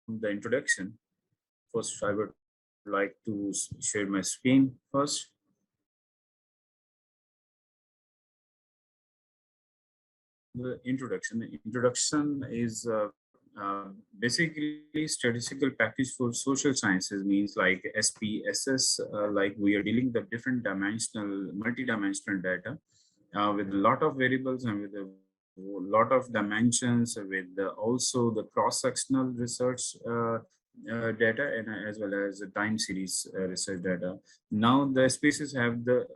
the introduction. First, I would like to share my screen first. The introduction is basically statistical package for social sciences, means like SPSS, like we are dealing the different dimensional, multi-dimensional data with a lot of variables and with a lot of dimensions, with also the cross-sectional research data, and as well as the time series research data. Now the spaces have the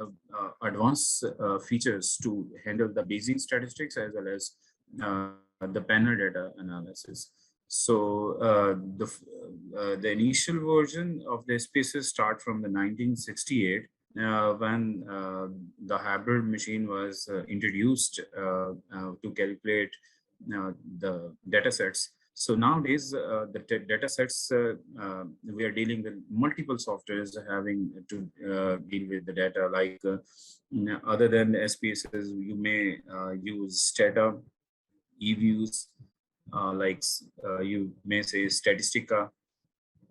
advanced features to handle the Bayesian statistics as well as the panel data analysis. So the initial version of the spaces start from the 1968 when the hybrid machine was introduced to calculate the data sets. So nowadays, the data sets, we are dealing with multiple softwares having to deal with the data. Like other than SPSS, you may use Stata, eViews, you may say Statistica,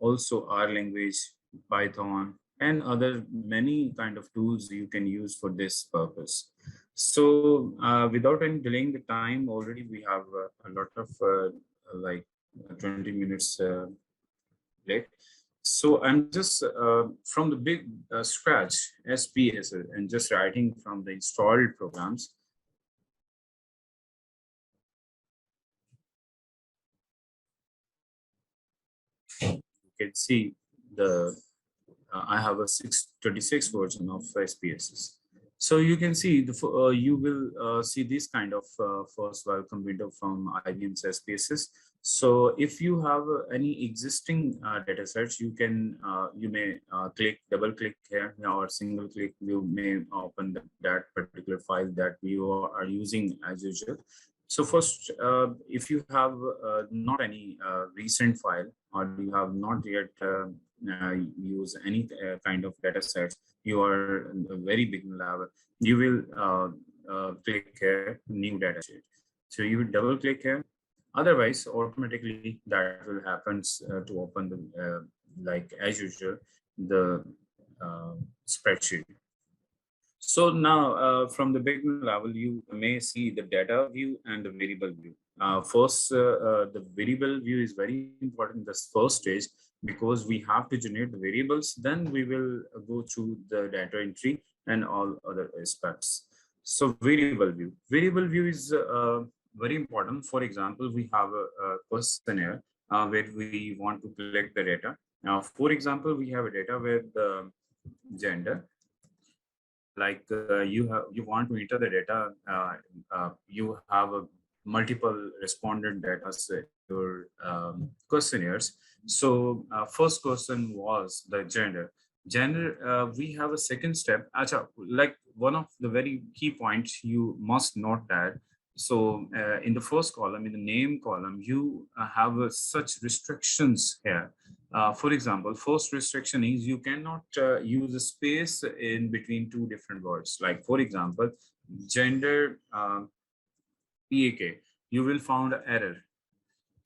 also R language, Python, and other many kind of tools you can use for this purpose. So without any delaying the time, already we have a lot of like 20 minutes late. So I'm just from the big scratch SPSS and just writing from the installed programs. You can see the I have a 626 version of SPSS. So you can see you will see this kind of first welcome window from IBM's SPSS. So if you have any existing data sets, you can you may double click here, or single click, you may open that particular file that you are using as usual. So first, if you have not any recent file, or you have not yet use any kind of data sets, you are a very beginner level, you will click here, new data sheet. So you will double click here. Otherwise, automatically that will happen to open the like as usual the spreadsheet. So now from the beginner level, you may see the data view and the variable view. First, the variable view is very important in this first stage, because we have to generate the variables. Then we will go through the data entry and all other aspects. So variable view is very important. For example, we have a questionnaire where we want to collect the data. Now, for example, we have a data with the gender. Like you want to enter the data, you have a multiple respondent data set your questionnaires. So first question was the gender. We have a second step. Acha, like one of the very key points you must note that. So in the first column, in the name column, you have such restrictions here. For example, first restriction is you cannot use a space in between two different words. Like for example, gender PAK, you will find error.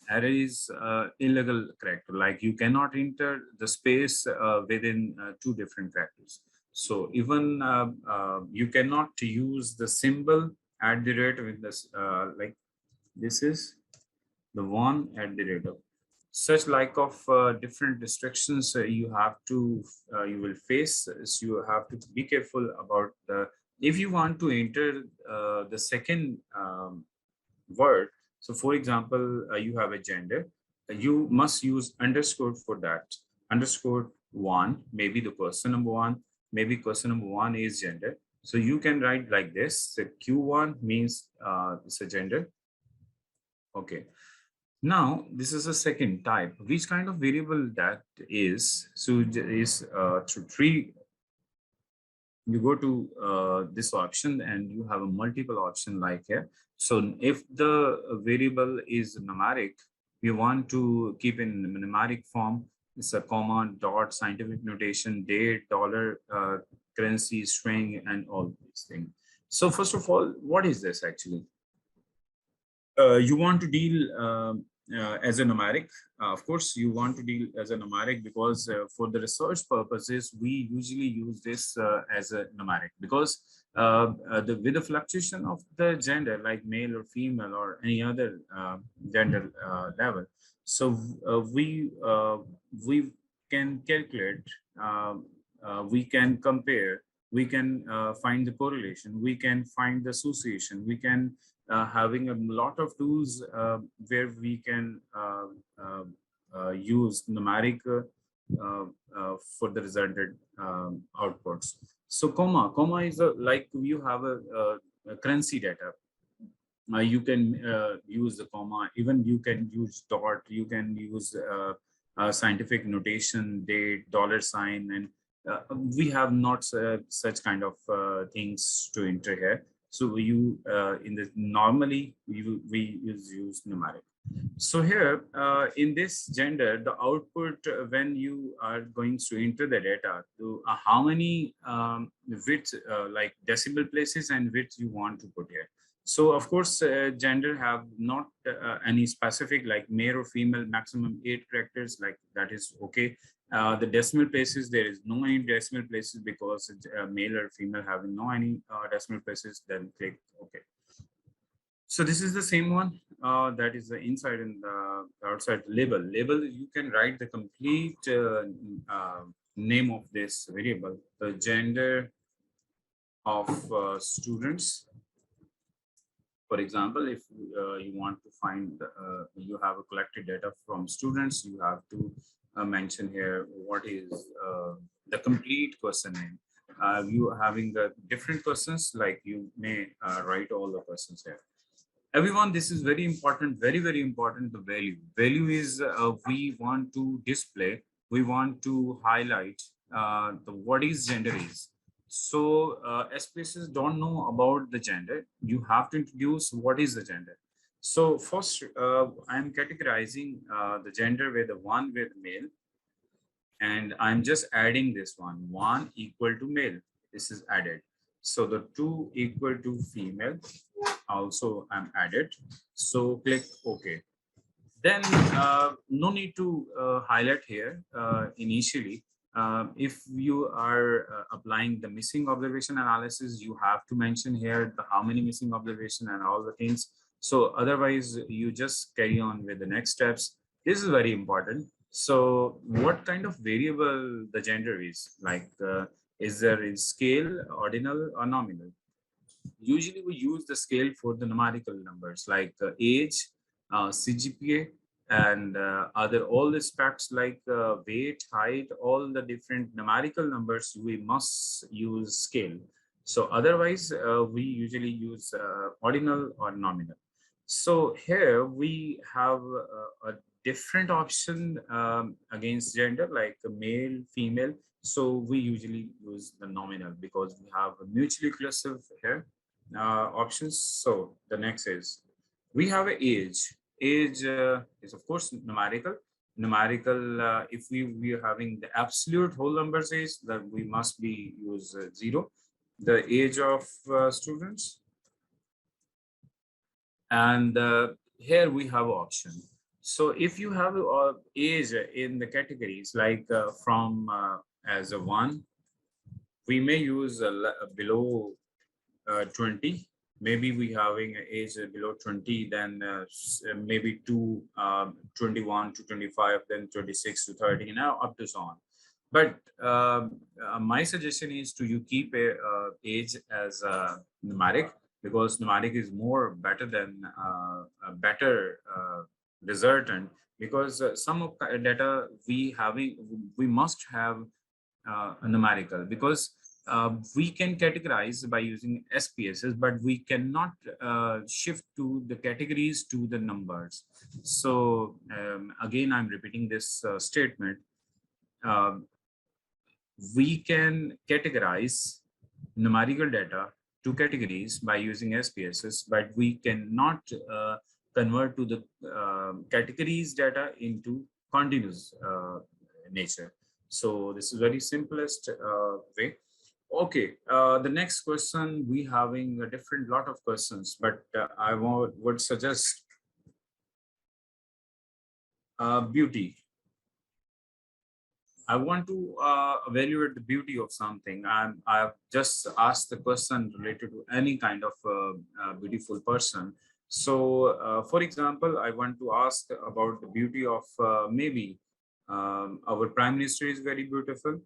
Error is illegal character. Like you cannot enter the space within two different characters. So even you cannot use the symbol at the rate with this, like this is the one at the rate of. Such like of different restrictions you have to you will face. So you have to be careful about the, if you want to enter the second word. So for example, you have a gender, you must use underscore for that. Underscore one, maybe the person number one, maybe person number one is gender. So you can write like this. So Q1 means it's a gender. Okay. Now, this is a second type. Which kind of variable that is? So is to tree. You go to this option and you have a multiple option like here. So if the variable is numeric, we want to keep in numeric form. It's a comma, dot, scientific notation, date, dollar, currency, string, and all these things. So first of all, what is this actually? You want to deal as a numeric. Of course, you want to deal as a numeric because for the research purposes, we usually use this as a numeric because with the fluctuation of the gender, like male or female or any other gender level, so we can calculate, we can compare, we can find the correlation, we can find the association, we can having a lot of tools where we can use numeric for the resulted outputs. So comma is like you have a currency data. You can use the comma, even you can use dot, you can use scientific notation, date, dollar sign, and we have not such kind of things to enter here. So you in the normally we use numeric. So here in this gender, the output when you are going to enter the data to how many width like decimal places and width you want to put here. So of course, gender have not any specific like male or female, maximum 8 characters, like that is okay. The decimal places, there is no any decimal places because male or female having no any decimal places, then click okay. So this is the same one. That is the inside and the outside label. Label, you can write the complete name of this variable, the gender of students. For example, if you want to find, you have a collected data from students, you have to mention here what is the complete person name. You having the different persons, like you may write all the persons here. Everyone, this is very important, very important. The value is we want to display, we want to highlight the what is gender is. So SPSS don't know about the gender. You have to introduce what is the gender. So first I'm categorizing the gender with the one with male, and I'm just adding this one equal to male. This is added. So the 2 equal to female also I'm added. So click OK. Then no need to highlight here initially. If you are applying the missing observation analysis, you have to mention here the how many missing observation and all the things. So otherwise you just carry on with the next steps. This is very important. So what kind of variable the gender is there in scale, ordinal, or nominal? Usually we use the scale for the numerical numbers like age, CGPA, and other all the specs like weight, height, all the different numerical numbers, we must use scale. So otherwise we usually use ordinal or nominal. So here we have a different option against gender like male, female. So we usually use the nominal because we have a mutually exclusive here options. So the next is we have an age. Age is of course numerical. Numerical, if we are having the absolute whole numbers is that we must be use 0. The age of students, and here we have option. So if you have age in the categories like from as a 1, we may use below 20. Maybe we having an age below 20, then maybe 21 to 25, then 26 to 30, now up to so on. But my suggestion is to you keep a age as numeric, because numeric is more better than a better resultant, because some of data we must have a numerical, because we can categorize by using SPSS, but we cannot shift to the categories to the numbers. So again, I'm repeating this statement. We can categorize numerical data to categories by using SPSS, but we cannot convert to the categories data into continuous nature. So this is very simplest way. Okay, the next question, we having a different lot of questions, but I would suggest Beauty. I want to evaluate the beauty of something. I've just asked the question related to any kind of beautiful person. So, for example, I want to ask about the beauty of maybe our Prime Minister is very beautiful.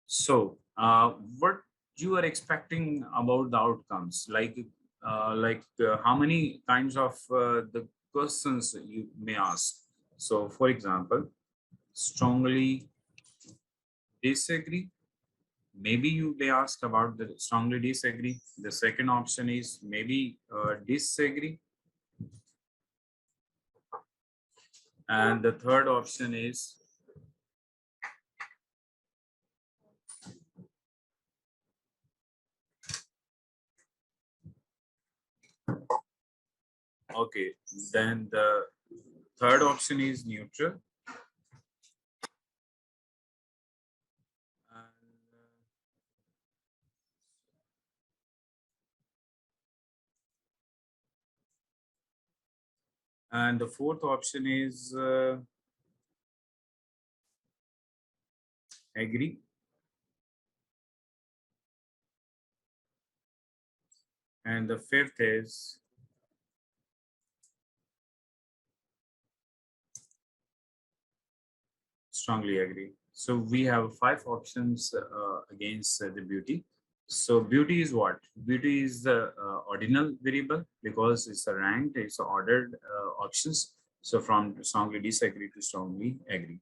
So, what you are expecting about the outcomes? How many kinds of the questions you may ask? So, for example, strongly disagree. Maybe you may ask about the strongly disagree. The second option is maybe disagree, and the third option is okay. Then the third option is neutral. And the fourth option is agree. And the fifth is strongly agree. So we have five options against the beauty. So beauty is what? Beauty is the ordinal variable because it's a ranked, it's ordered options. So from strongly disagree to strongly agree.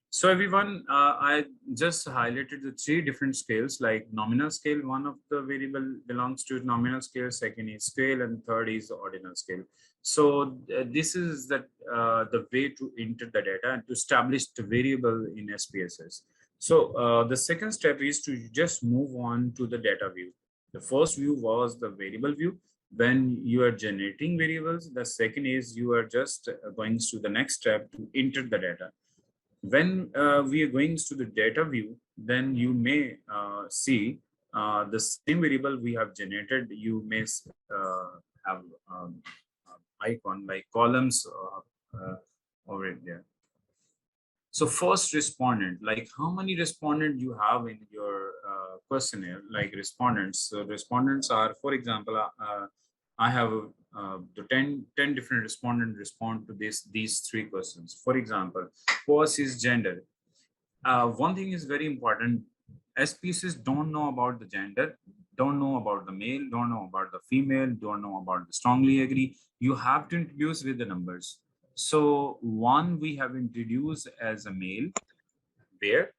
So everyone, I just highlighted the three different scales, like nominal scale. One of the variable belongs to nominal scale, second is scale, and third is the ordinal scale. So this is the way to enter the data and to establish the variable in SPSS. So the second step is to just move on to the data view. The first view was the variable view. When you are generating variables, the second is you are just going to the next step to enter the data. When we are going to the data view, then you may see the same variable we have generated. You may have icon like columns over it there. So first respondent, like how many respondent you have in your questionnaire, like respondents. So respondents are, for example, I have the 10 different respondent respond to these three questions. For example, first is gender. One thing is very important. SPSS don't know about the gender, don't know about the male, don't know about the female, don't know about the strongly agree. You have to introduce with the numbers. So one we have introduced as a male. Where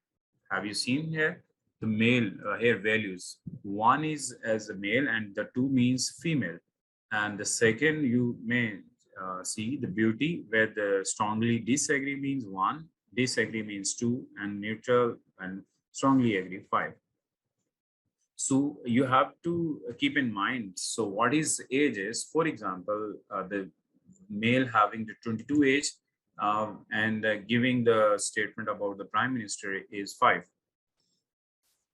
have you seen here? The male here values. One is as a male and the two means female. And the second you may see the beauty where the strongly disagree means one, disagree means two, and neutral and strongly agree five. So you have to keep in mind. So what is age is, for example, the male having the 22 age and giving the statement about the prime minister is 5.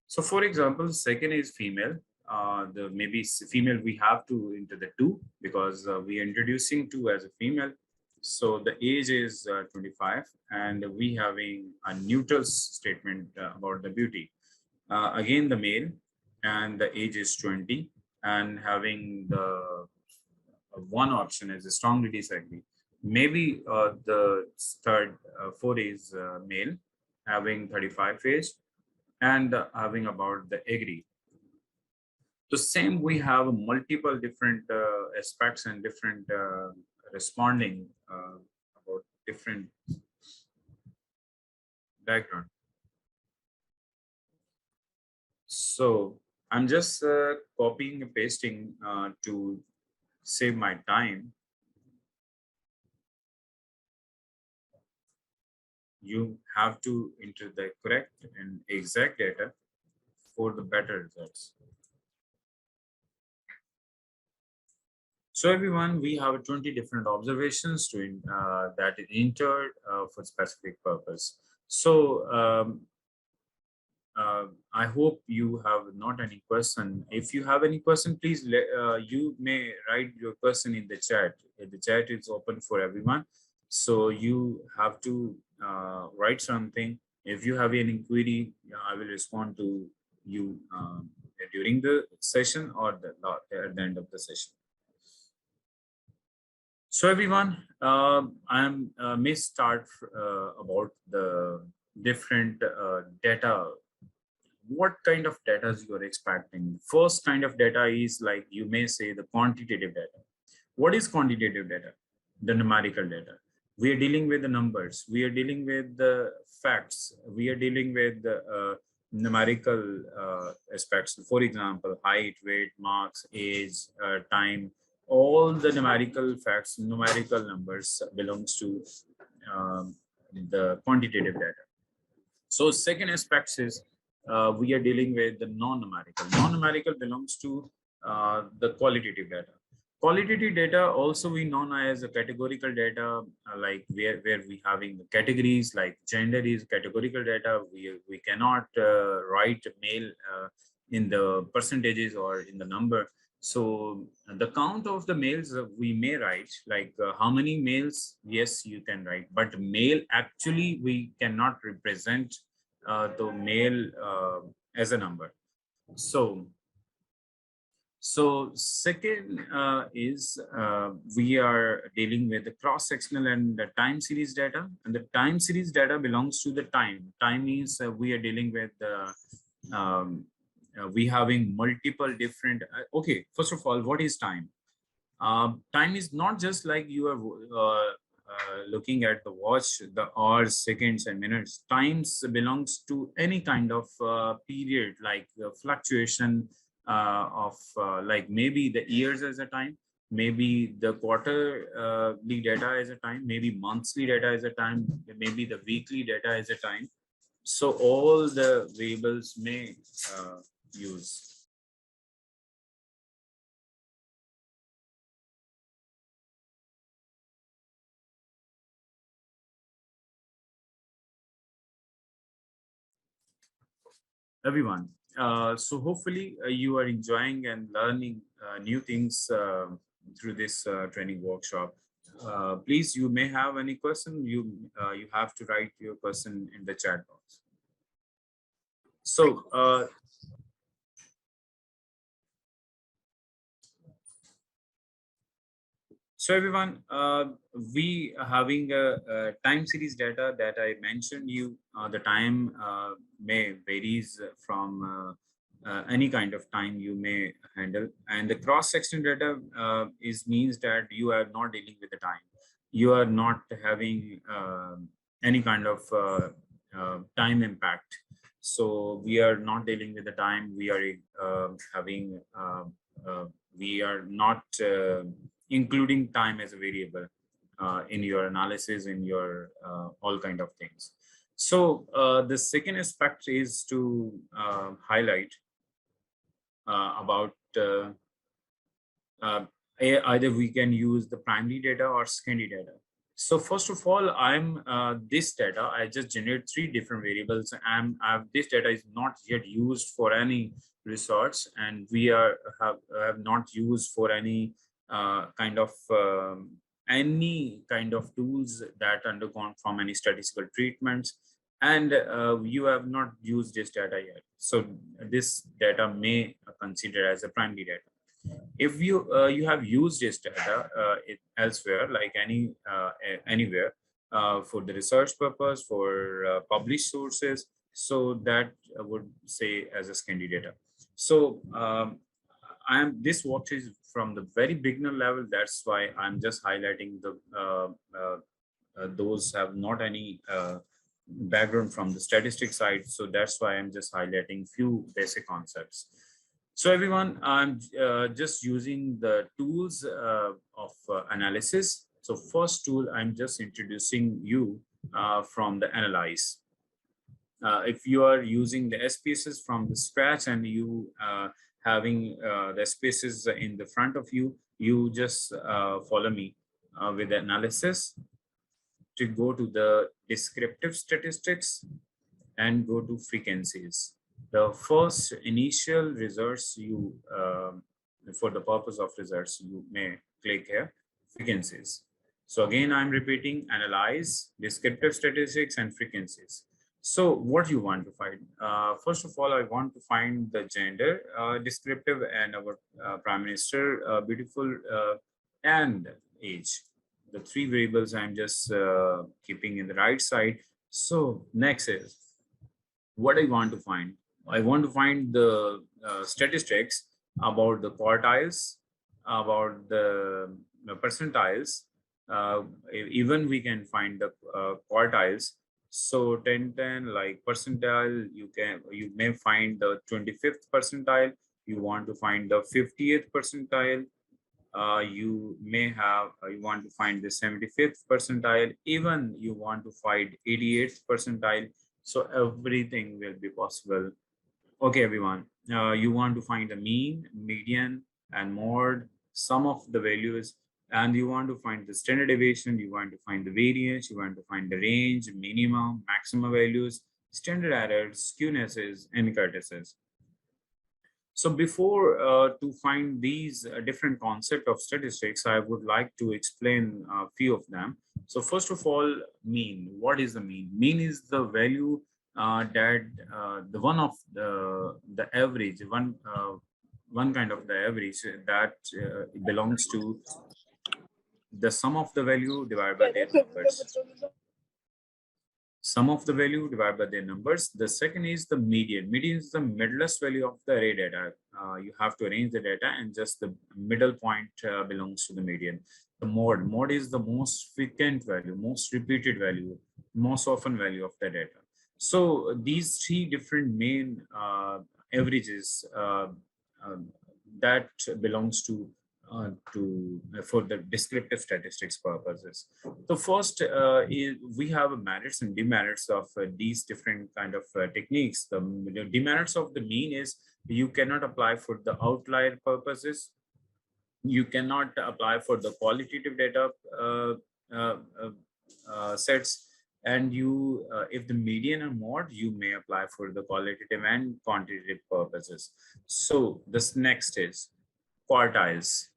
So for example, second is female. The maybe female we have to into the 2 because we are introducing 2 as a female. So the age is 25 and we having a neutral statement about the beauty. Again, the male and the age is 20 and having the one option is a strongly disagree. Maybe the third, fourth is male having 35 age and having about the agree. So same, we have multiple different aspects and different responding about different background. So I'm just copying and pasting to save my time. You have to enter the correct and exact data for the better results. So everyone, we have 20 different observations to that is entered for specific purpose. So I hope you have not any question. If you have any question, please you may write your question in the chat. The chat is open for everyone, so you have to write something. If you have any query, I will respond to you during the session or at the end of the session. So everyone, may start about the different data. What kind of data you are expecting? First kind of data is like you may say the quantitative data. What is quantitative data? The numerical data. We are dealing with the numbers. We are dealing with the facts. We are dealing with the numerical aspects. For example, height, weight, marks, age, time. All the numerical facts, numerical numbers belongs to the quantitative data. So second aspect is we are dealing with the non-numerical. Non-numerical belongs to the qualitative data. Qualitative data also we known as a categorical data, like where we having the categories like gender is categorical data. We cannot write male in the percentages or in the number. So the count of the males we may write like how many males, yes, you can write, but male actually we cannot represent the male as a number. So second is we are dealing with the cross-sectional and the time series data, and the time series data belongs to the time. Time means we are dealing with we having multiple different. Okay, first of all, what is time? Time is not just like you are looking at the watch, the hours, seconds, and minutes. Times belongs to any kind of period, like the fluctuation of like maybe the years as a time, maybe the quarterly data as a time, maybe monthly data as a time, maybe the weekly data as a time. So all the variables may use. Everyone. So hopefully you are enjoying and learning new things through this training workshop. Please, you may have any question. You have to write your question in the chat box. So so everyone, we are having a time series data that I mentioned you. The time may varies from any kind of time you may handle, and the cross-section data is means that you are not dealing with the time. You are not having any kind of time impact. So we are not dealing with the time. We are having. We are not including time as a variable in your analysis, in your all kind of things. So the second aspect is to highlight about either we can use the primary data or secondary data. So first of all, I'm this data, I just generate three different variables, and this data is not yet used for any research, and we have not used for any kind of any kind of tools that undergone from any statistical treatments, and you have not used this data yet. So this data may consider as a primary data. If you have used this data elsewhere, like anywhere for the research purpose, for published sources, so that would say as a secondary data. So this watch is from the very beginner level. That's why I'm just highlighting the those have not any background from the statistics side. So that's why I'm just highlighting few basic concepts. So everyone, I'm just using the tools of analysis. So first tool, I'm just introducing you from the Analyze. If you are using the SPSS from the scratch and you having the SPSS in the front of you, you just follow me with the analysis to go to the descriptive statistics and go to frequencies. The first initial results you, for the purpose of results, you may click here, frequencies. So again, I'm repeating, analyze, descriptive statistics and frequencies. So what you want to find? First of all, I want to find the gender, descriptive, and our Prime Minister, beautiful, and age. The three variables I'm just keeping in the right side. So next is what I want to find. I want to find the statistics about the quartiles, about the percentiles. Even we can find the quartiles. So 10, like percentile, you may find the 25th percentile. You want to find the 50th percentile. You may have you want to find the 75th percentile. Even you want to find 88th percentile. So everything will be possible. Okay, everyone. You want to find the mean, median, and mode, sum of the values, and you want to find the standard deviation. You want to find the variance. You want to find the range, minimum, maximum values, standard errors, skewnesses, and kurtosis. So before to find these different concept of statistics, I would like to explain a few of them. So first of all, mean. What is the mean? Mean is the value that the one of the average, one kind of the average that belongs to the sum of the value divided by their numbers. Sum of the value divided by their numbers. The second is the median. Median is the middlest value of the array data. You have to arrange the data and just the middle point belongs to the median. The mode. Mode is the most frequent value, most repeated value, most often value of the data. So these three different main averages that belongs to for the descriptive statistics purposes. So first is we have merits and demerits of these different kind of techniques. The demerits of the mean is you cannot apply for the outlier purposes. You cannot apply for the qualitative data uh, sets, and you if the median or mode, you may apply for the qualitative and quantitative purposes. So this next is quartiles.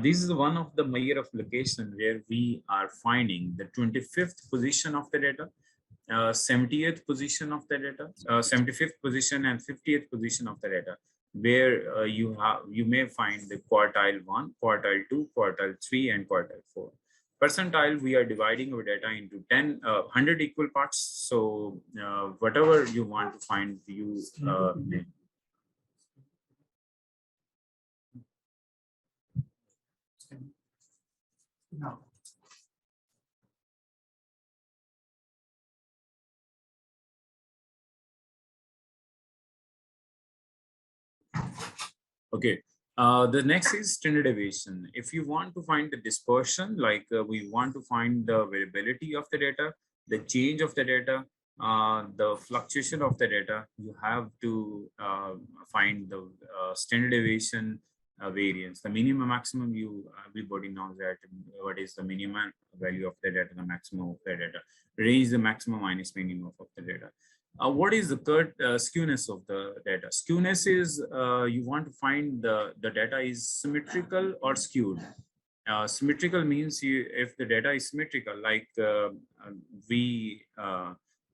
This is one of the measure of location where we are finding the 25th position of the data, 70th position of the data, 75th position and 50th position of the data, where you may find the quartile 1, quartile 2, quartile 3, and quartile 4. Percentile, we are dividing our data into 100 equal parts. So whatever you want to find, you no. Okay. The next is standard deviation. If you want to find the dispersion, like we want to find the variability of the data, the change of the data, the fluctuation of the data, you have to find the standard deviation variance. The minimum maximum, everybody knows that what is the minimum value of the data, the maximum of the data. Range the maximum minus minimum of the data. What is the skewness of the data? Skewness is you want to find the data is symmetrical or skewed. Symmetrical means if the data is symmetrical, like we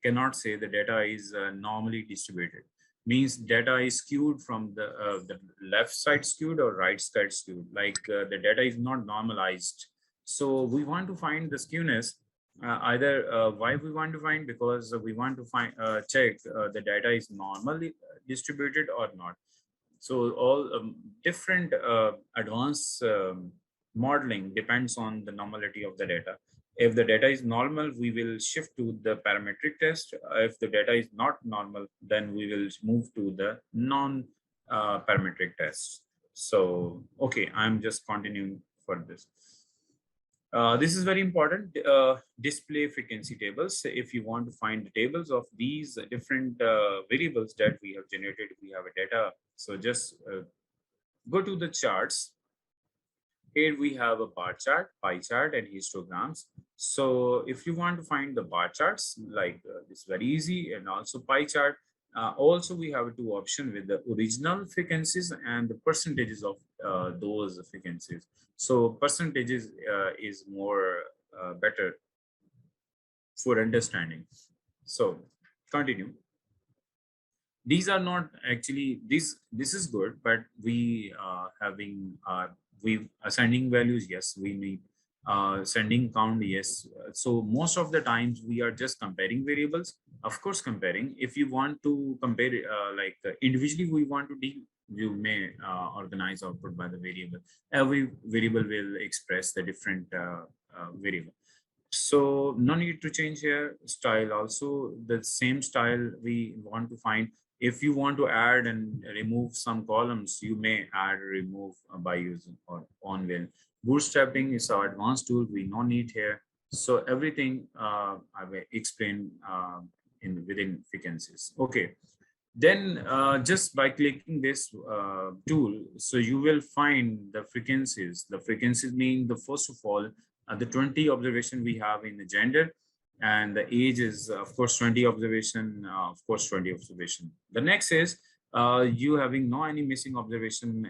cannot say the data is normally distributed. Means data is skewed from the left side skewed or right side skewed, like the data is not normalized. So we want to find the skewness. Either why we want to find, because we want to find check the data is normally distributed or not. So all different advanced modeling depends on the normality of the data. If the data is normal, we will shift to the parametric test. If the data is not normal, then we will move to the non-parametric test. So, okay, I'm just continuing for this. This is very important. Display frequency tables. If you want to find the tables of these different variables that we have generated, we have a data. So just go to the charts. Here we have a bar chart, pie chart, and histograms. So if you want to find the bar charts, like it's very easy, and also pie chart, Also, we have two options with the original frequencies and the percentages of those frequencies. So percentages is more better for understanding. So continue. These are not actually this is good, but we having we assigning values, yes, we need sending count, yes. So most of the times we are just comparing variables. Of course, comparing, if you want to compare individually we want to deal, you may organize output by the variable. Every variable will express the different variable. So no need to change here. Style also the same style we want to find. If you want to add and remove some columns, you may add or remove by using or on will. Bootstrapping is our advanced tool. We no need here. So everything I will explain in within frequencies. Okay. Then just by clicking this tool, so you will find the frequencies. The frequencies mean the first of all, the 20 observation we have in the gender, and the age is of course 20 observation, of course 20 observation. The next is you having no any missing observation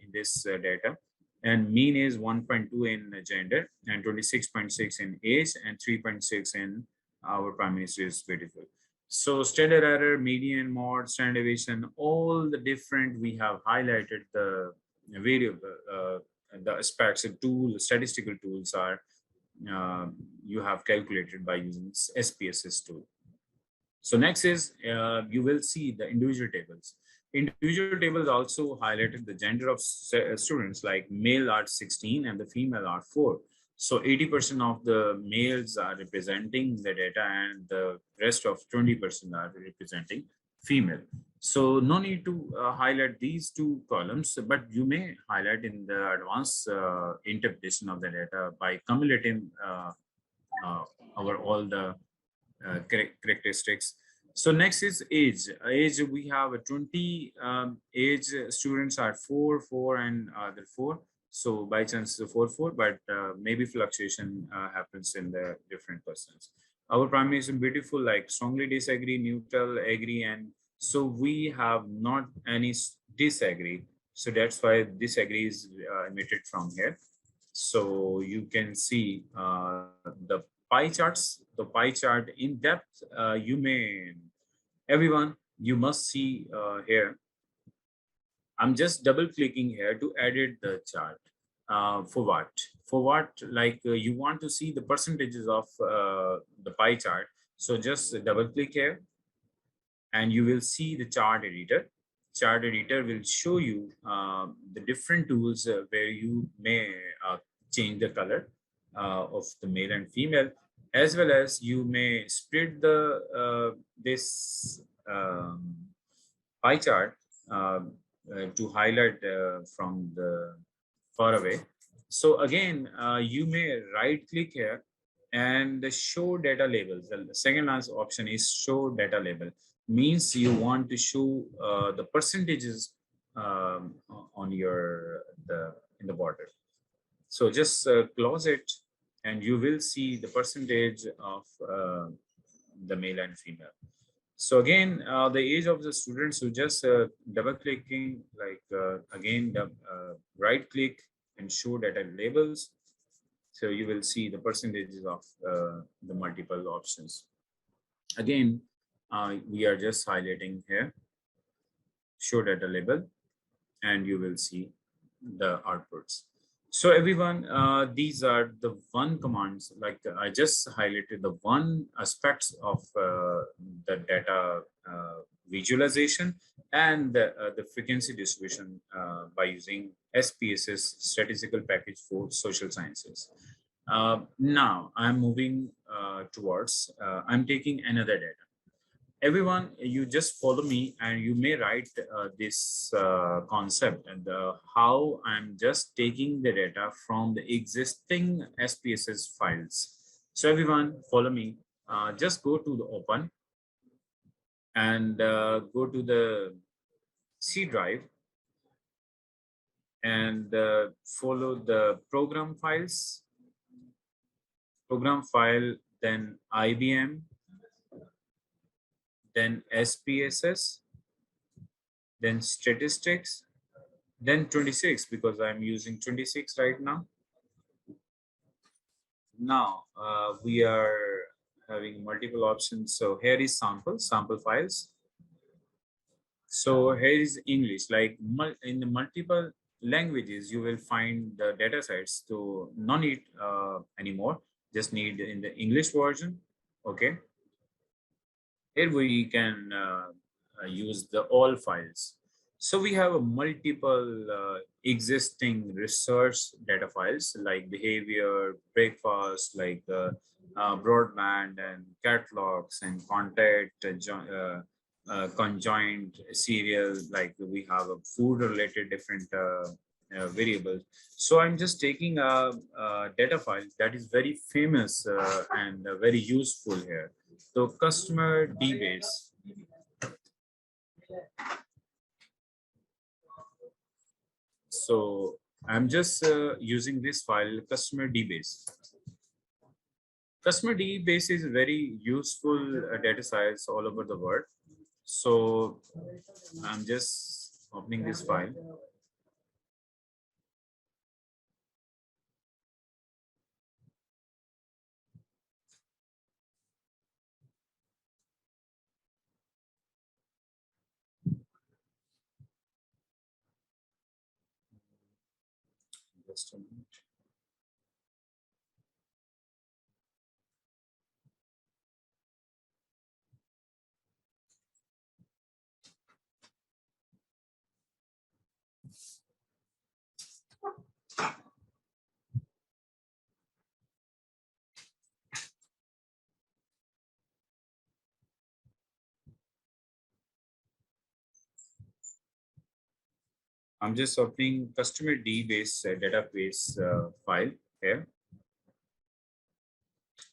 in this data, and mean is 1.2 in gender and 26.6 in age and 3.6 in our prime minister is beautiful. So standard error, median, mode, standard deviation, all the different we have highlighted the variable, the aspects of tool, statistical tools are uh, you have calculated by using SPSS tool. So next is you will see the individual tables. Individual tables also highlighted the gender of students, like male are 16 and the female are 4. So 80% of the males are representing the data and the rest of 20% are representing female. So no need to highlight these two columns, but you may highlight in the advanced interpretation of the data by cumulating our all the characteristics. So next is age. Age, we have a 20 age students are 4, and other 4. So by chance 4, but maybe fluctuation happens in the different persons. Our primary is beautiful, like strongly disagree, neutral, agree, and so we have not any disagree. So that's why disagree is emitted from here. So you can see the pie charts, the pie chart in depth. You may, everyone, you must see here. I'm just double clicking here to edit the chart. For what? For what? Like you want to see the percentages of the pie chart. So just double click here and you will see the chart editor. Chart editor will show you the different tools where you may change the color of the male and female, as well as you may split the this pie chart to highlight from the far away. So again, you may right click here and the show data labels. The second last option is show data label. Means you want to show the percentages on your the in the border. So just close it and you will see the percentage of the male and female. So again, the age of the students, who just double clicking, like again, the right click and show data labels. So you will see the percentages of the multiple options. Again, we are just highlighting here, show data label, and you will see the outputs. So everyone, these are the one commands, like I just highlighted the one aspects of the data visualization and the frequency distribution by using SPSS statistical package for social sciences. Now I'm moving towards, I'm taking another data. Everyone, you just follow me and you may write this concept and how I'm just taking the data from the existing SPSS files. So everyone follow me, just go to the open and go to the C drive and follow the program file, then IBM, then SPSS, then statistics, then 26 because I'm using 26 right now. Now we are having multiple options. So here is sample files. So here is English, like in the multiple languages, you will find the data sets. So no need anymore, just need in the English version. Okay. Here we can use the all files. So we have a multiple existing research data files like behavior, breakfast, like broadband and catalogs and contact, conjoined serial, like we have a food related different variables. So I'm just taking a data file that is very famous and very useful here. So customer DBase. So I'm just using this file, customer DBase. Customer DBase is very useful data science all over the world. So I'm just opening this file. Just a minute. I'm just opening customer DBase database file here.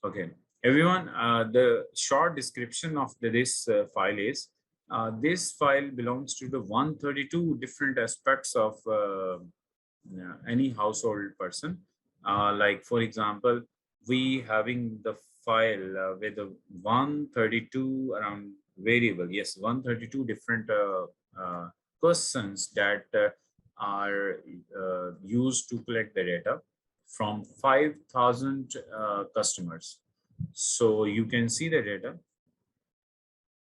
Okay, everyone, the short description of this file is, this file belongs to the 132 different aspects of any household person. Like for example, we having the file with the 132 around variable. Yes, 132 different persons that are used to collect the data from 5,000 customers. So you can see the data.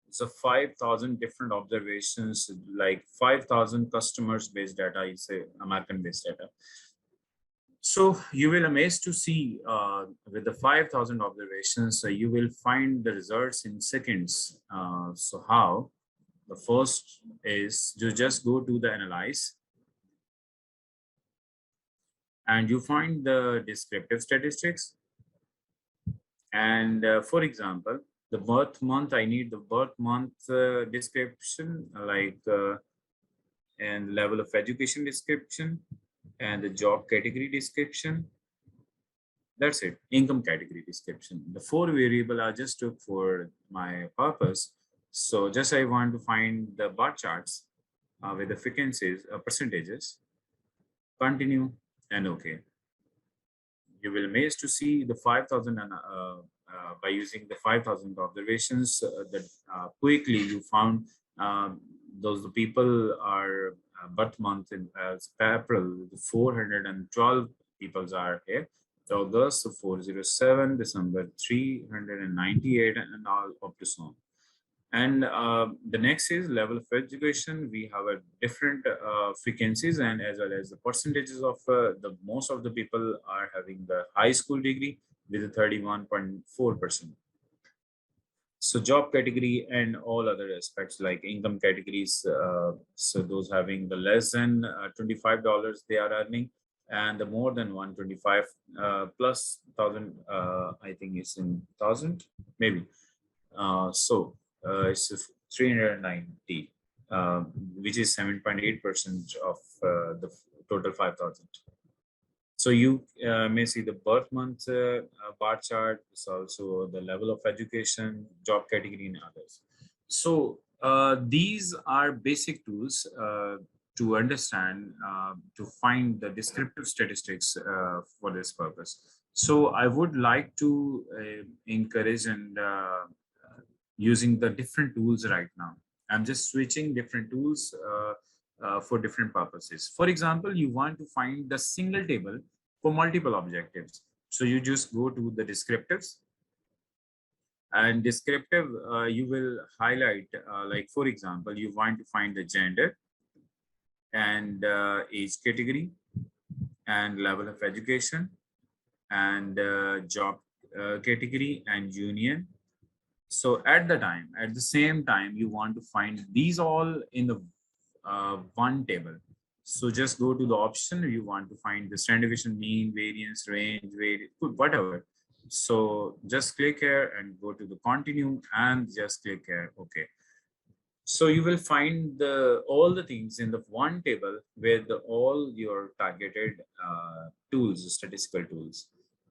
It's a 5,000 different observations, like 5,000 customers based data is a American based data. So you will amazed to see with the 5,000 observations, you will find the results in seconds. So how? The first is you just go to the analyze and you find the descriptive statistics. And for example, the birth month, I need the birth month description, like and level of education description and the job category description. That's it. Income category description. The four variable I just took for my purpose. So just I want to find the bar charts with the frequencies, percentages, continue and okay. You will amazed to see the 5,000 and by using the 5,000 observations that quickly you found those the people are birth month in April, 412 people are here. August 407, December 398, and all up to so on. And the next is level of education. We have a different frequencies and as well as the percentages of the most of the people are having the high school degree with a 31.4%. So job category and all other aspects like income categories. So those having the less than $25 they are earning and the more than 125 plus thousand, I think it's in thousand maybe. It's 390, which is 7.8% of the total 5,000. So you may see the birth month bar chart. It's also the level of education, job category, and others. So these are basic tools to understand, to find the descriptive statistics for this purpose. So I would like to encourage and using the different tools right now. I'm just switching different tools for different purposes. For example, you want to find the single table for multiple objectives. So you just go to the descriptives, and descriptive, you will highlight, like for example, you want to find the gender and age category and level of education and job category and union. So at the same time, you want to find these all in the one table. So just go to the option you want to find the standard deviation, mean, variance, range, whatever. So just click here and go to the continue and just click here. Okay. So you will find all the things in the one table with all your targeted tools, statistical tools.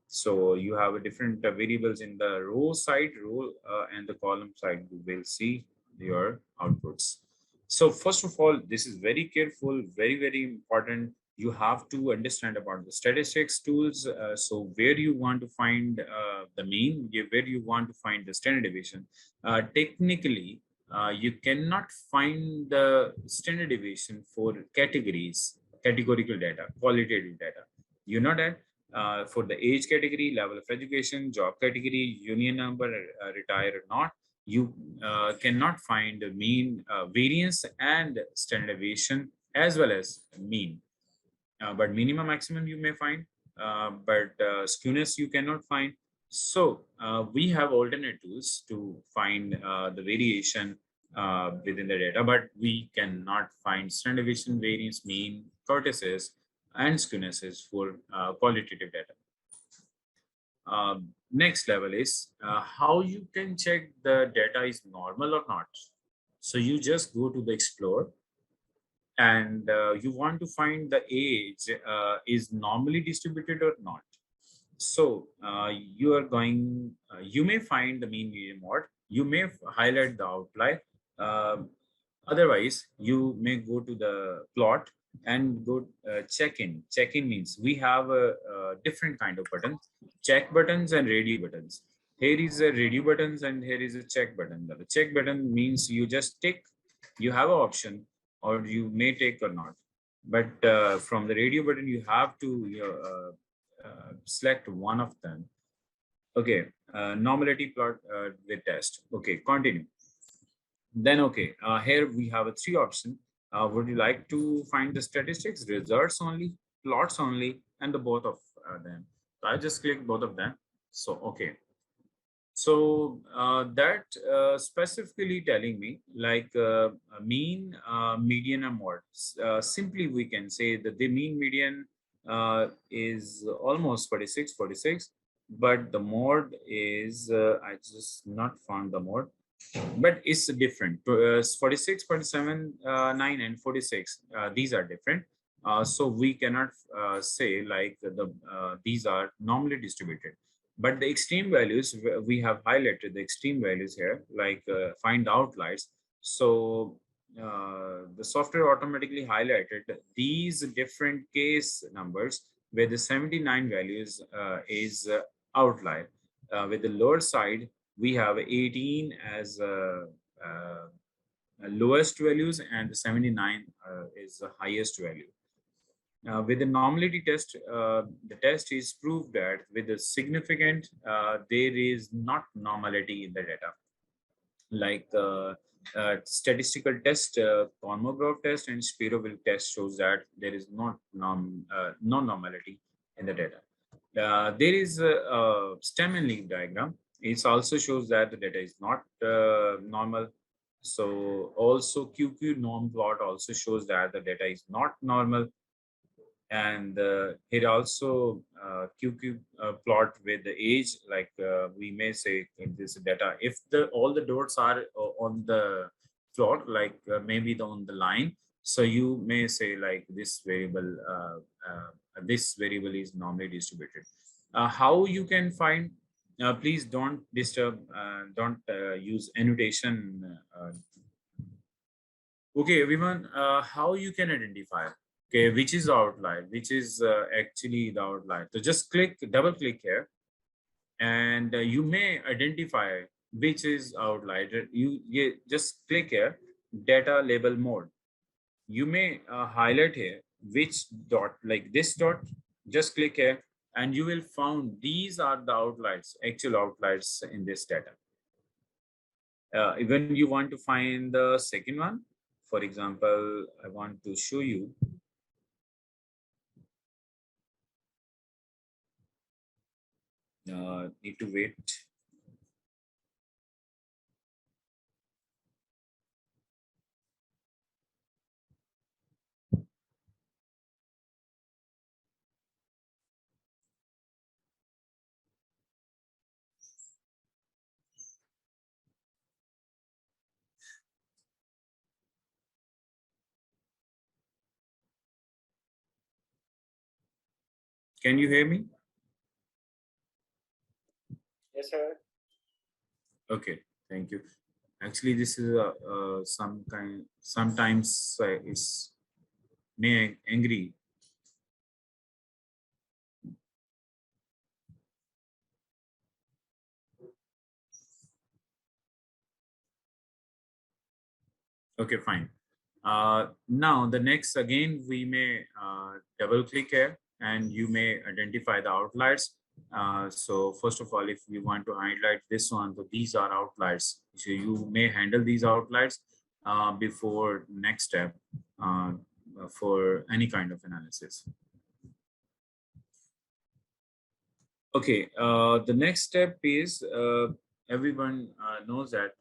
So you have a different variables in the row side, and the column side. You will see your outputs. So first of all, this is very careful, very important. You have to understand about the statistics tools. So where you want to find the mean, where you want to find the standard deviation. Technically, you cannot find the standard deviation for categorical data, qualitative data. You know that for the age category, level of education, job category, union number, retire or not, you cannot find the mean, variance and standard deviation as well as mean. But minimum maximum you may find, but skewness you cannot find. So we have alternate tools to find the variation within the data, but we cannot find standard deviation, variance, mean, kurtosis, and skewnesses for qualitative data. Next level is how you can check the data is normal or not. So you just go to the Explore, and you want to find the age is normally distributed or not. So you are going, you may find the mean, median, mode. You may highlight the outlier. Otherwise, you may go to the plot and go check in. Check in means we have a different kind of buttons, check buttons and radio buttons. Here is a radio buttons and here is a check button. The check button means you just tick, you have an option, or you may take or not. But from the radio button, you have to select one of them. Okay, normality plot with test. Okay, continue. Then, okay, here we have a three option. Would you like to find the statistics, results only, plots only, and the both of them? So I just click both of them. So, okay. So that specifically telling me like mean, median, and mode. Simply, we can say that the mean median is almost 46, but the mode is, I just not found the mode, but it's different. 46, 47, 9, and 46. These are different. So we cannot say like these are normally distributed. But the extreme values, we have highlighted the extreme values here, like find outliers. So the software automatically highlighted these different case numbers where the 79 values is outlier. With the lower side, we have 18 as lowest values and the 79 is the highest value. With the normality test, the test is proved that with a significant, there is not normality in the data. Like statistical test, Kolmogorov test, and Spiroville test shows that there is not non-normality in the data. There is a stem and leaf diagram. It also shows that the data is not normal. So also QQ norm plot also shows that the data is not normal. And here also QQ plot with the age, like we may say in this data, if all the dots are on the plot, like maybe on the line, so you may say like this variable is normally distributed. How you can find? Please don't disturb, don't use annotation. Okay, everyone, how you can identify? Okay, which is the outlier, which is actually the outlier. So just double click here, and you may identify which is outlier. You just click here, data label mode. You may highlight here which dot, like this dot, just click here and you will found these are the outliers, actual outliers in this data. Even you want to find the second one, for example, I want to show you. Need to wait. Can you hear me? Yes, sir. Okay, thank you. Actually, this is some kind. Sometimes is may angry. Okay, fine. Now the next, again we may double click here and you may identify the outliers. So first of all, if you want to highlight this one, so these are outliers. So you may handle these outliers before next step uh, for any kind of analysis. Okay, the next step is everyone knows that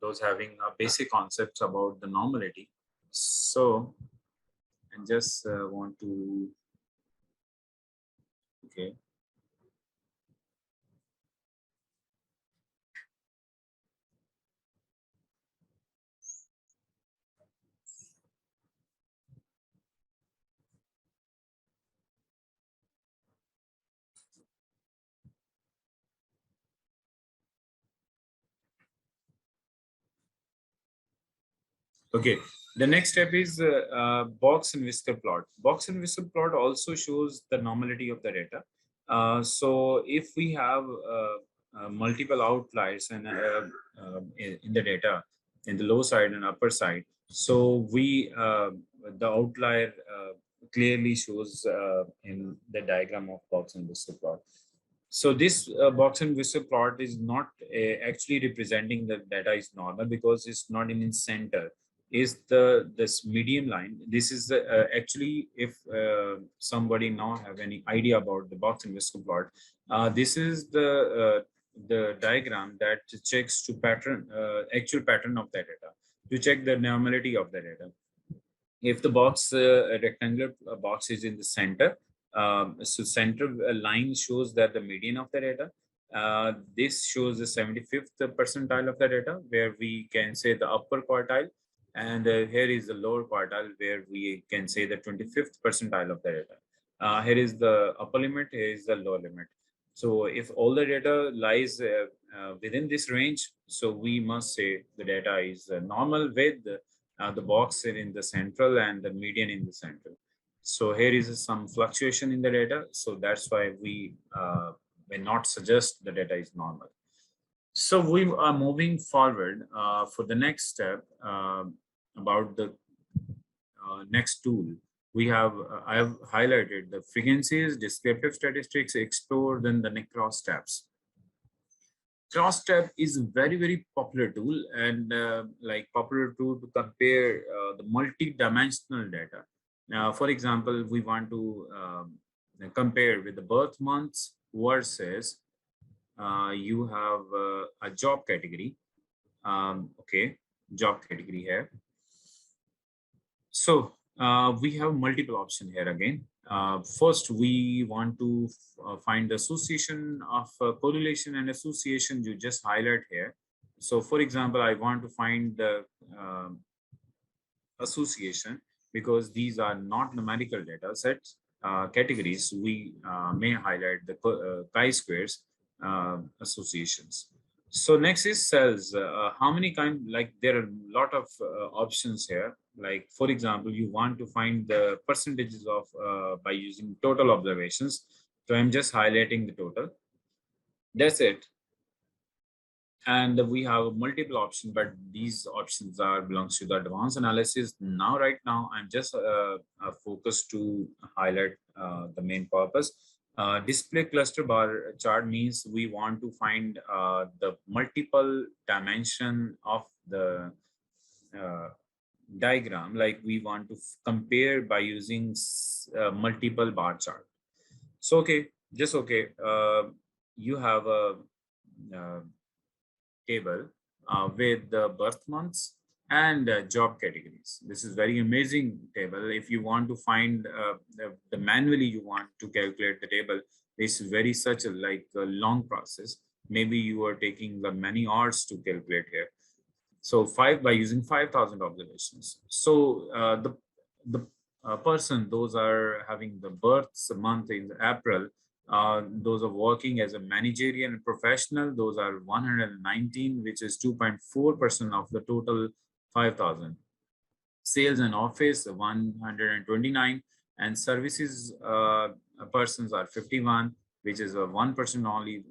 those having a basic concepts about the normality. So I just want to, okay. Okay, the next step is box and whisker plot. Box and whisker plot also shows the normality of the data. So if we have multiple outliers and in the data, in the low side and upper side, so we the outlier clearly shows in the diagram of box and whisker plot. So this box and whistle plot is not actually representing the data is normal because it's not in its center. Is the this median line? This is the, actually if somebody now have any idea about the box and whistle plot, this is the diagram that checks to pattern actual pattern of the data to check the normality of the data. If the box a rectangular box is in the center, so center line shows that the median of the data. This shows the 75th percentile of the data, where we can say the upper quartile, and here is the lower quartile, where we can say the 25th percentile of the data. Here is the upper limit, here is the lower limit. So if all the data lies within this range, so we must say the data is normal with the box in the central and the median in the central. So here is some fluctuation in the data. So that's why we may not suggest the data is normal. So we are moving forward for the next step about the next tool. We have, I have highlighted the frequencies, descriptive statistics, explore, then the cross tabs. Crosstab is a very popular tool and like popular tool to compare the multi-dimensional data. Now, for example, we want to compare with the birth months versus you have a job category. Okay, job category here. So we have multiple options here again. First, we want to find the association of correlation and association. You just highlight here. So for example, I want to find the association because these are not numerical data sets. Categories, we may highlight the chi-squares associations. So next is cells. How many kind, like there are a lot of options here. Like for example, you want to find the percentages of by using total observations. So I'm just highlighting the total. That's it. And we have multiple options, but these options are belongs to the advanced analysis. Now, right now, I'm just focused to highlight the main purpose. Display cluster bar chart means we want to find the multiple dimension of the uh, diagram, like we want to compare by using multiple bar chart. So okay, just okay, you have a uh, table with the birth months and job categories. This is very amazing table. If you want to find the manually you want to calculate the table, this is very such a like a long process. Maybe you are taking the many hours to calculate here. So five by using 5,000 observations. So the person, those are having the births month in April, those are working as a managerial and professional, those are 119, which is 2.4% of the total 5,000. Sales and office 129, and services persons are 51, which is a 1% only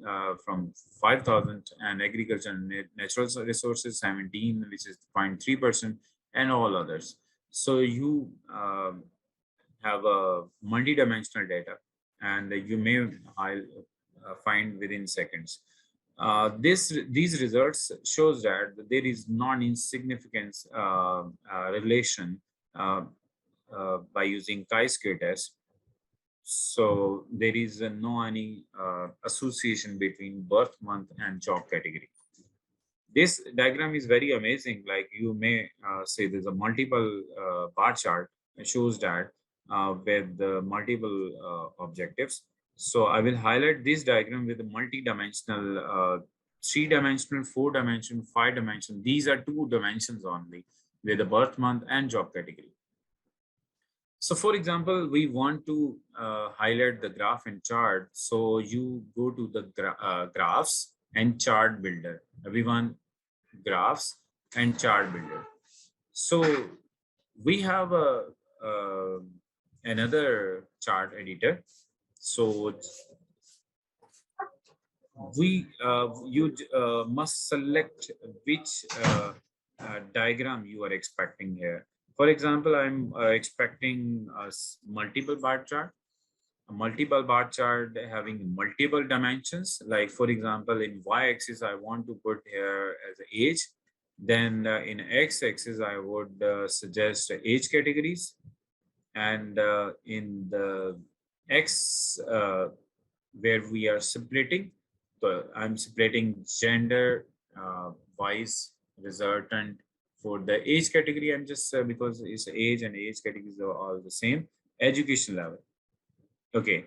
from 5,000, and agriculture and natural resources 17, which is 0.3%, and all others. So you have a multi-dimensional data, and you may find within seconds. These results shows that there is non-insignificant relation uh, by using chi-square test. So there is no any association between birth month and job category. This diagram is very amazing. Like you may say there's a multiple bar chart. It shows that with the multiple objectives. So I will highlight this diagram with a multi-dimensional, three-dimensional, four-dimensional, five-dimensional. These are two dimensions only with the birth month and job category. So for example, we want to highlight the graph and chart. So you go to the graphs and chart builder. Everyone, graphs and chart builder. So we have a another chart editor. So we you must select which diagram you are expecting here. For example, I'm expecting a multiple bar chart. A multiple bar chart having multiple dimensions. Like for example, in y-axis, I want to put here as age. Then in x-axis, I would suggest age categories. And in the x, where we are splitting, so I'm splitting gender wise resultant. For the age category, I'm just because it's age and age categories are all the same. Education level. Okay.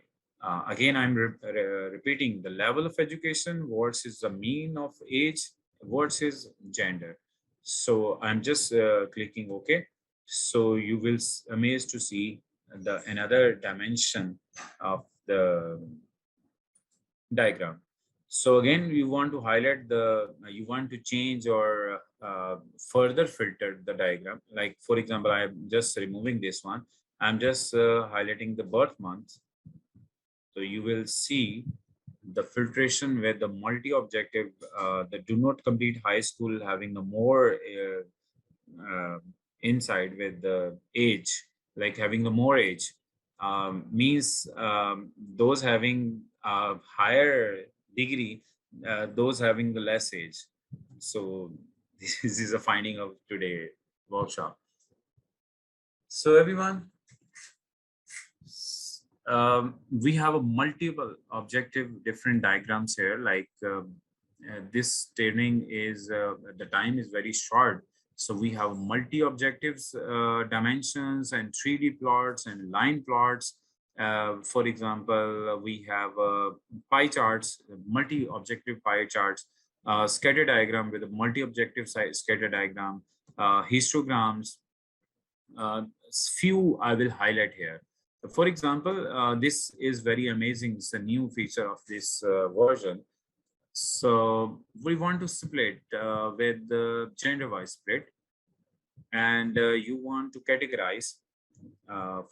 Again, I'm repeating the level of education versus the mean of age versus gender. So I'm just clicking OK. So you will amazed to see the another dimension of the diagram. So again, you want to highlight the, you want to change or further filter the diagram. Like for example, I'm just removing this one. I'm just highlighting the birth month. So you will see the filtration where the multi-objective that do not complete high school having a more inside with the age, like having a more age means those having a higher degree, those having the less age. So this is a finding of today workshop. So everyone, we have a multiple objective different diagrams here. Like this training is the time is very short, so we have multi objectives dimensions and 3D plots and line plots. For example, we have pie charts, multi objective pie charts, scatter diagram with a multi objective scatter diagram, histograms. Few I will highlight here. For example, this is very amazing. It's a new feature of this version. So we want to split with the gender-wise split, and you want to categorize,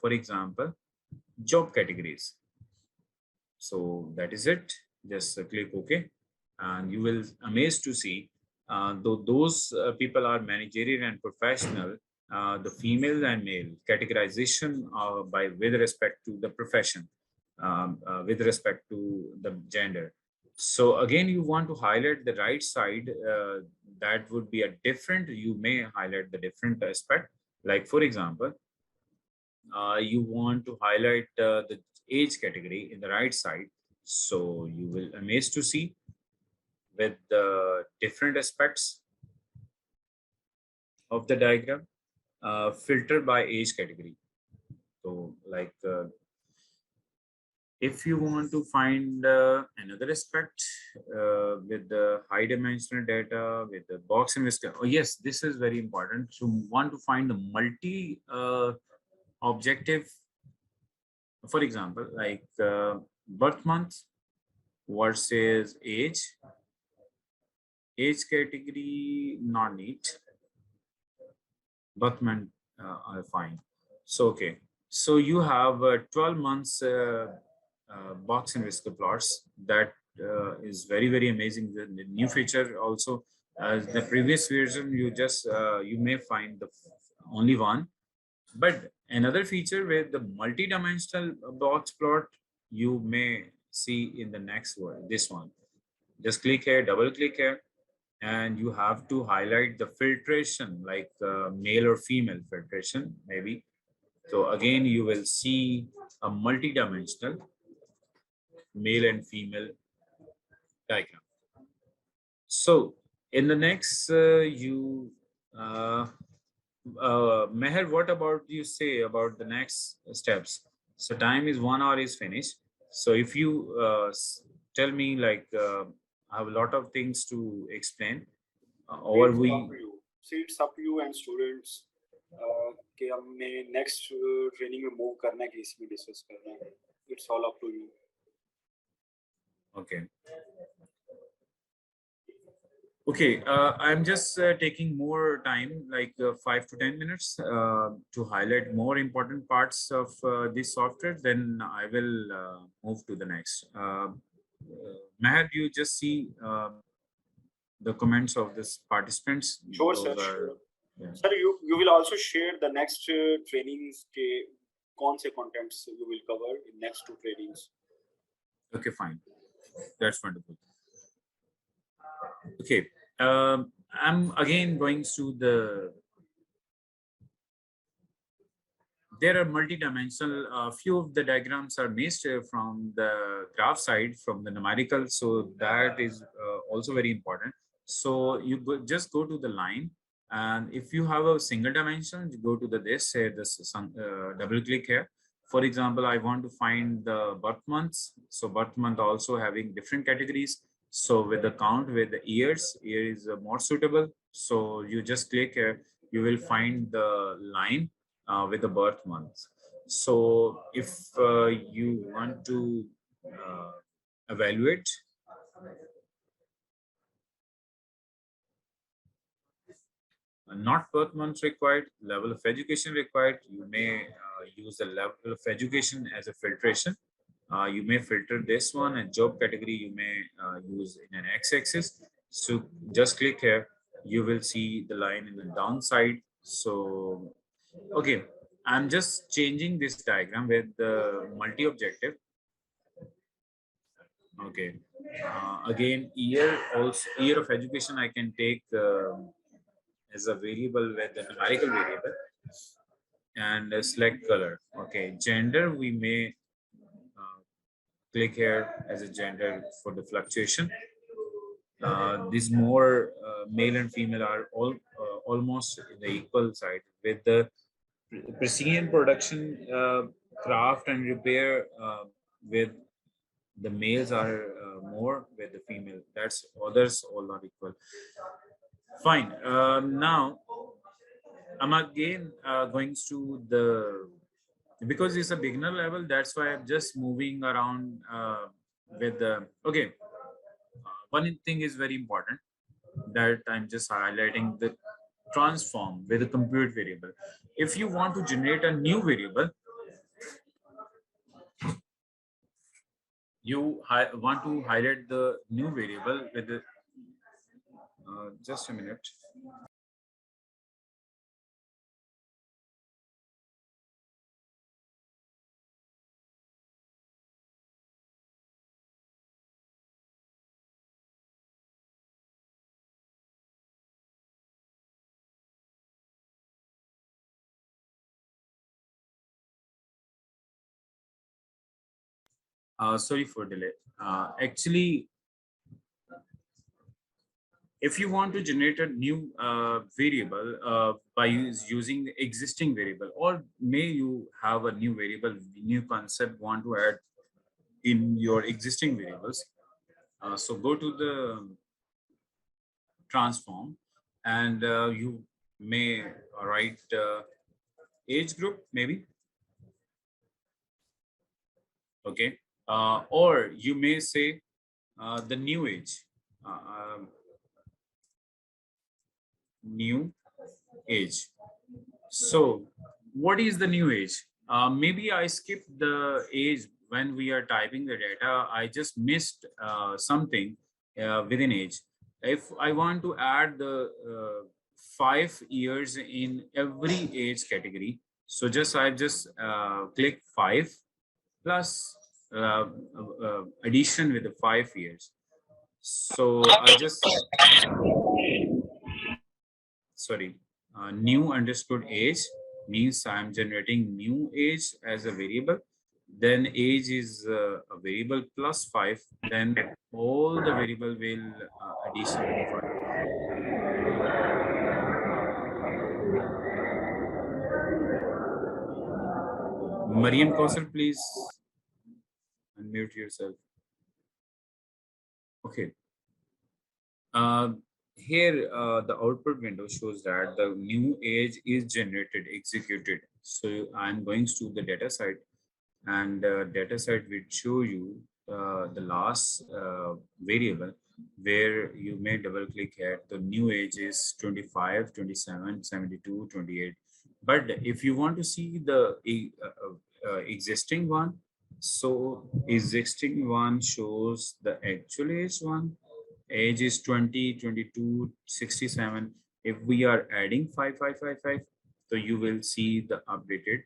for example, job categories. So that is it. Just click OK. and you will amazed to see though those people are managerial and professional, the female and male categorization by with respect to the profession, with respect to the gender. So again, you want to highlight the right side, that would be a different, you may highlight the different aspect. Like for example, you want to highlight the age category in the right side. So you will amazed to see with the different aspects of the diagram, filtered by age category. So like if you want to find another aspect with the high dimensional data with the box investor, oh yes, this is very important. So want to find the multi objective, for example, like birth month versus age category not neat, birth month are fine. So okay, so you have 12 months box and whisker plots. That is very amazing. The new feature also, as the previous version, you just you may find the only one, but another feature with the multi-dimensional box plot you may see in the next one. This one, just click here, double click here, and you have to highlight the filtration, like male or female filtration maybe. So again, you will see a multi-dimensional male and female diagram. So in the next, Meher, what about you say about the next steps? So time is 1 hour is finished. So if you tell me like, I have a lot of things to explain, or It's we. up to you. See, it's up to you and students कि हमें next training में move करना है कि इसमें discuss करना है. It's all up to you. Okay. Okay, I'm just taking more time, like 5 to 10 minutes, to highlight more important parts of this software. Then I will move to the next. Mahad, you just see the comments of this participants. Sure, Those sir. are, Sure. yeah. Sir, you will also share the next trainings के कौन से contents you will cover in next 2 trainings. Okay, fine. That's wonderful. Okay, I'm again going to the. There are multi-dimensional. Few of the diagrams are missed from the graph side, from the numerical. So that is also very important. So you just go to the line, and if you have a single dimension, you go to the this here, double click here. For example, I want to find the birth months. So birth month also having different categories. So with the count with the years, year is more suitable. So you just click here, you will find the line with the birth month. So if you want to evaluate not birth months required, level of education required, you may use the level of education as a filtration. You may filter this one, and job category you may use in an x-axis. So just click here, you will see the line in the downside. So okay, I'm just changing this diagram with the multi-objective. Okay. Again, year of education I can take as a variable with the numerical variable, and select color. Okay, gender we may click here as a gender for the fluctuation. These more male and female are almost the equal side with the precision production, craft and repair with the males are more, with the female that's others all are equal. Fine. Now I'm again going to the, because it's a beginner level, that's why I'm just moving around with the okay. One thing is very important that I'm just highlighting, the transform with a compute variable. If you want to generate a new variable, you want to highlight the new variable with the, just a minute. Sorry for delay. Actually, if you want to generate a new variable by using the existing variable, or may you have a new variable, new concept want to add in your existing variables. So go to the transform, and you may write age group maybe, okay, or you may say the new age, new age. So what is the new age? Maybe I skipped the age when we are typing the data. I just missed something within age. If I want to add the 5 years in every age category, so I just click 5 plus addition with the 5 years. So I just, sorry, new underscore age means I'm generating new age as a variable. Then age is a variable plus 5. Then all the variable will addition with the 5. Mariam Kausar, please unmute yourself. Okay. Uh, Here, the output window shows that the new age is generated, executed. So I'm going to the data side, and data set will show you the last variable where you may double click here. The new age is 25, 27, 72, 28. But if you want to see the existing one, so existing one shows the actual age one. Age is 20, 22, 67. If we are adding 5555, so you will see the updated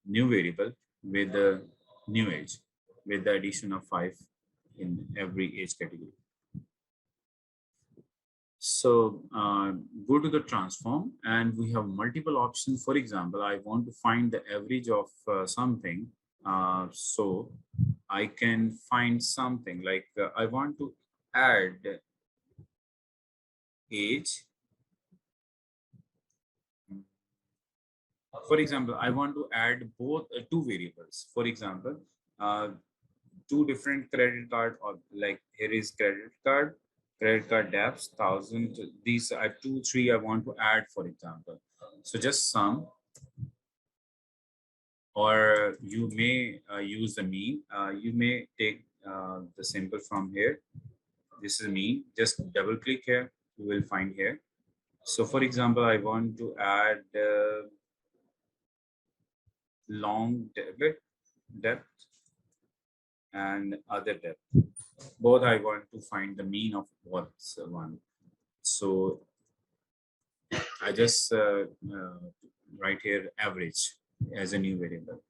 new variable with the new age with the addition of 5 in every age category. So go to the transform, and we have multiple options. For example, I want to find the average of something. So I can find something like I want to add age. For example, I want to add both two variables. For example, two different credit card, or like here is credit card debts 1,000. These are 2 3 I want to add, for example. So just sum, or you may use the mean. You may take the simple from here. This is mean. Just double click here, you will find here. So for example, I want to add long debt and other debt. Both I want to find the mean of what's one. So I just write here average as a new variable.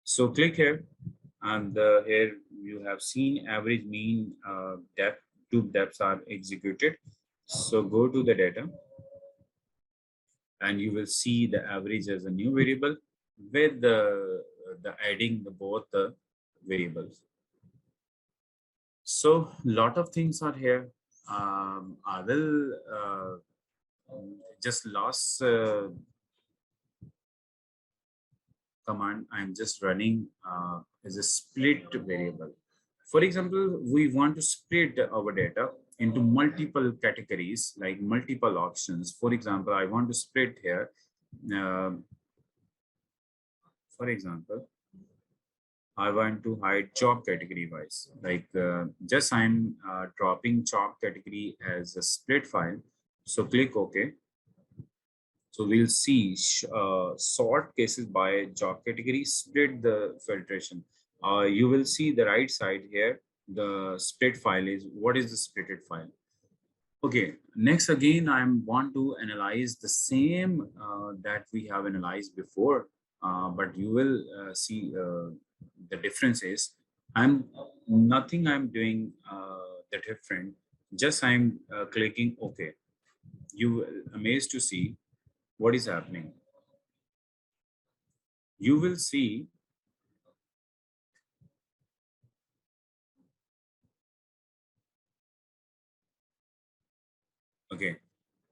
So click here, and here you have seen average, mean, depth. Two depths are executed. So go to the data, and you will see the average as a new variable with the adding the both the variables. So lot of things are here. I will just last command I'm just running is a split variable. For example, we want to split our data into multiple categories, like multiple options. For example, I want to split here. For example, I want to hide job category wise, like just I'm dropping job category as a split file. So click OK. So we'll see sort cases by job category, split the filtration. You will see the right side here. The split file is, what is the splitted file? Okay, next again, I want to analyze the same that we have analyzed before, but you will see the differences. I'm doing the different, just I'm clicking OK. You will amazed to see what is happening. You will see okay,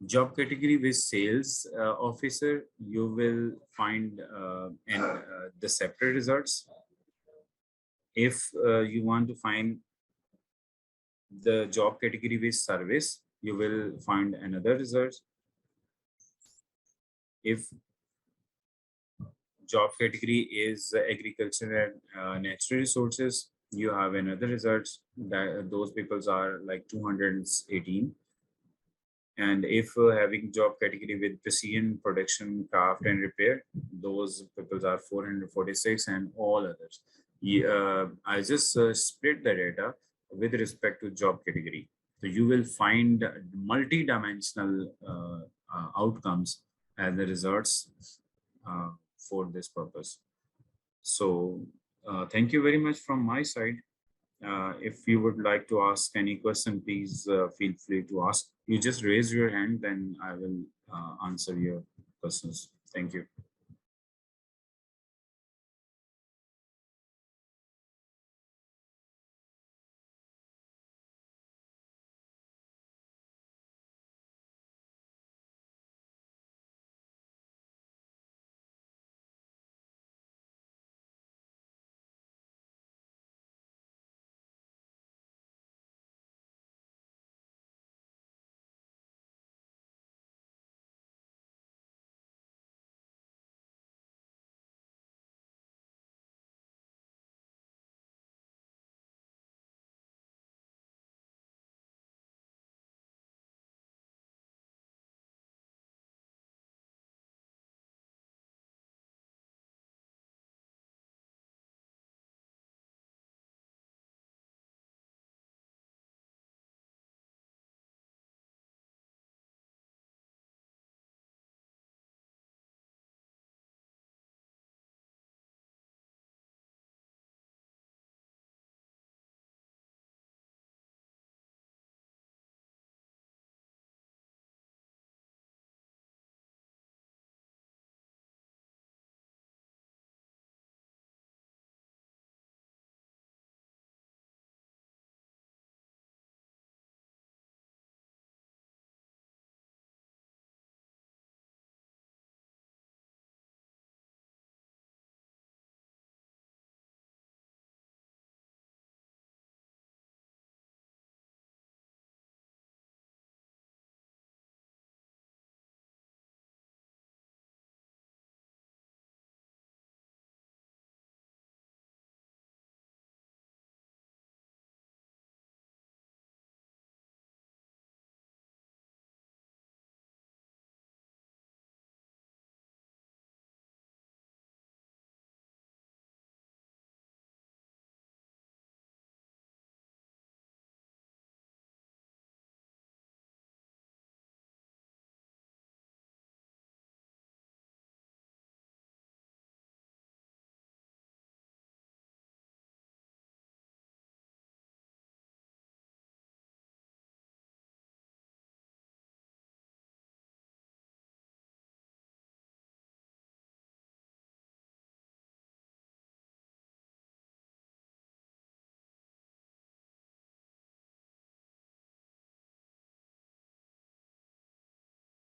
job category with sales officer, you will find the separate results. If you want to find the job category with service, you will find another result. If job category is agriculture and natural resources, you have another results that those peoples are like 218. And if having job category with precision production, craft and repair, those people are 446 and all others. I just split the data with respect to job category. So you will find multi-dimensional outcomes as the results for this purpose. So thank you very much from my side. If you would like to ask any question, please feel free to ask. You just raise your hand, then I will answer your questions. Thank you.